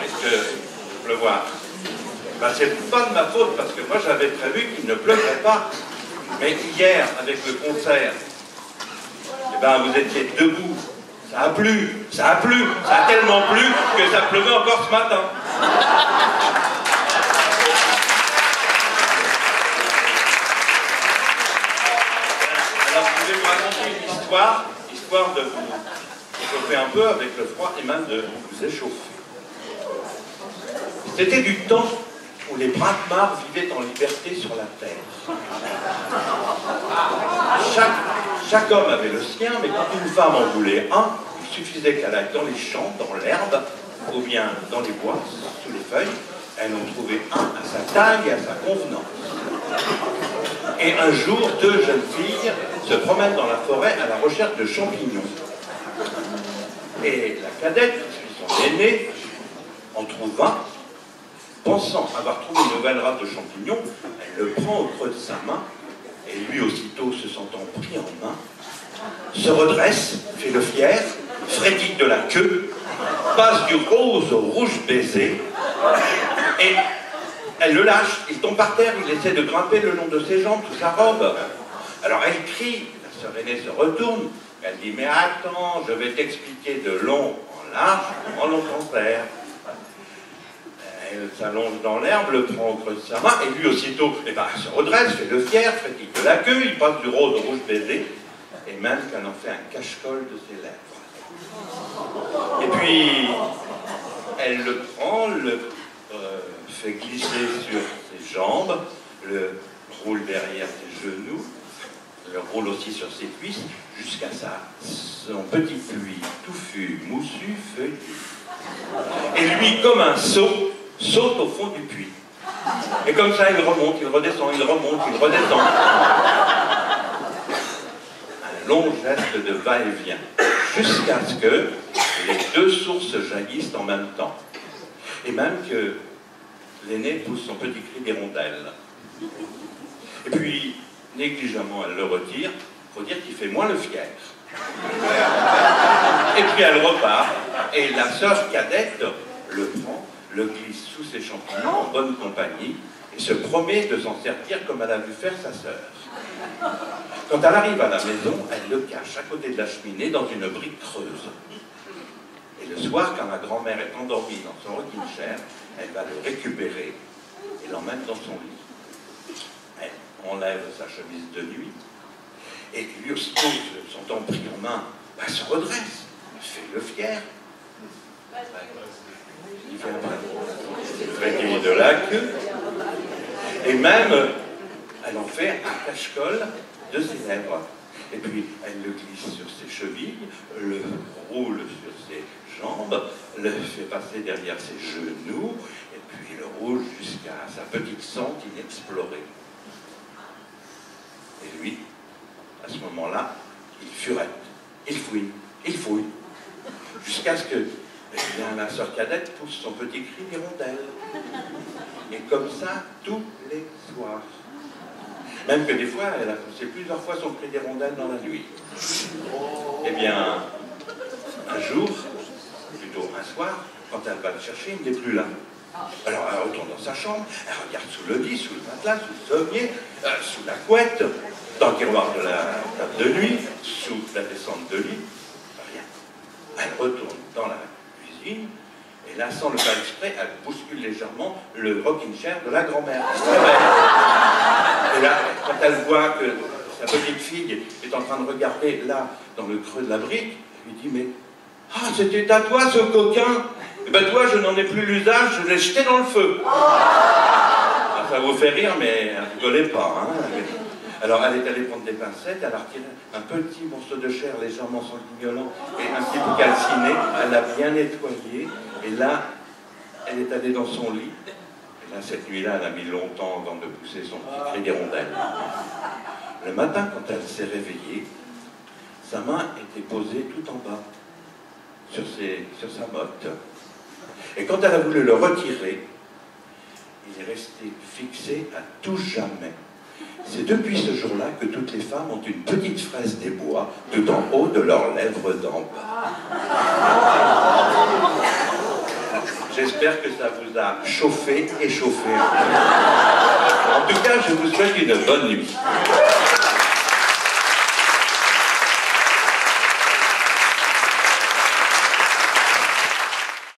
risque de pleuvoir. Ben, c'est pas de ma faute, parce que moi j'avais prévu qu'il ne pleuvrait pas. Mais hier, avec le concert, eh ben, vous étiez debout. Ça a plu, ça a plu, ça a tellement plu que ça pleuvait encore ce matin. Alors, je vais vous raconter une histoire de vous chauffer un peu avec le froid et même de vous échauffer. C'était du temps où les Brakmars vivaient en liberté sur la terre. Chaque homme avait le sien, mais quand une femme en voulait un, il suffisait qu'elle aille dans les champs, dans l'herbe, ou bien dans les bois, sous les feuilles. Elle en trouvait un à sa taille et à sa convenance. Et un jour, deux jeunes filles se promènent dans la forêt à la recherche de champignons. Et la cadette, qui suit son aîné, en trouve un. Pensant avoir trouvé une nouvelle race de champignons, elle le prend au creux de sa main, et lui aussitôt se sentant pris en main, se redresse, fait le fier, frétille de la queue, passe du rose au rouge baiser, et elle le lâche, il tombe par terre, il essaie de grimper le long de ses jambes, sous sa robe. Alors elle crie, la sœur aînée se retourne, elle dit « Mais attends, je vais t'expliquer de long en large, en long en terre. » Elle s'allonge dans l'herbe, le prend au creux de sa main, et lui aussitôt se redresse, fait le fier, frétille de la queue, il passe du rose au rouge baiser, et même qu'elle en fait un cache-colle de ses lèvres. Et puis, elle le prend, le fait glisser sur ses jambes, le roule derrière ses genoux, le roule aussi sur ses cuisses, jusqu'à son petit puits touffu, moussu, feuillu. Et lui, comme un sot, saute au fond du puits. Et comme ça, il remonte, il redescend, il remonte, il redescend. Un long geste de va-et-vient, jusqu'à ce que les deux sources jaillissent en même temps. Et même que l'aîné pousse son petit cri d'hirondelle. Et puis, négligemment, elle le retire. Il faut dire qu'il fait moins le fier. Et puis elle repart, et la sœur cadette le prend, le glisse sous ses champignons en bonne compagnie, et se promet de s'en servir comme elle a vu faire sa sœur. Quand elle arrive à la maison, elle le cache à côté de la cheminée dans une brique creuse. Et le soir, quand la grand-mère est endormie dans son rocking chair, elle va le récupérer et l'emmène dans son lit. Elle enlève sa chemise de nuit, et lui aussitôt, son temps pris en main, se redresse, fait le fier. Il fait un frétille de la queue. Et même, elle en fait un cache-colle de ses lèvres. Et puis, elle le glisse sur ses chevilles, le roule sur ses jambes, le fait passer derrière ses genoux, et puis le roule jusqu'à sa petite sente inexplorée. Et lui, à ce moment-là, il furette, il fouille, jusqu'à ce que la sœur cadette pousse son petit cri d'hirondelle. Et comme ça, tous les soirs. Même que des fois, elle a poussé plusieurs fois son cri d'hirondelle dans la nuit. Eh bien, un jour, plutôt un soir, quand elle va le chercher, il n'est plus là. Alors elle retourne dans sa chambre, elle regarde sous le lit, sous le matelas, sous le sommier, sous la couette, dans le tiroir de la table de nuit, sous la descente de lit, rien. Elle retourne dans la cuisine, et là, sans le faire exprès, elle bouscule légèrement le rocking chair de la grand-mère. Et là, quand elle voit que sa petite fille est en train de regarder là, dans le creux de la brique, elle lui dit, mais, ah, c'était à toi ce coquin? Eh ben toi, je n'en ai plus l'usage, je l'ai jeté dans le feu. Ah, ça vous fait rire, mais ne rigolez pas, hein. Alors elle est allée prendre des pincettes, elle a retiré un petit morceau de chair légèrement sanguignolant et un petit peu calciné, elle l'a bien nettoyé, et là, elle est allée dans son lit, et là, cette nuit-là, elle a mis longtemps avant de pousser son petit cri d'hirondelle. Le matin, quand elle s'est réveillée, sa main était posée tout en bas, sur sa botte. Et quand elle a voulu le retirer, il est resté fixé à tout jamais. C'est depuis ce jour-là que toutes les femmes ont une petite fraise des bois tout en haut de leurs lèvres d'en bas. J'espère J'espère que ça vous a chauffé et chauffé. En tout cas, je vous souhaite une bonne nuit.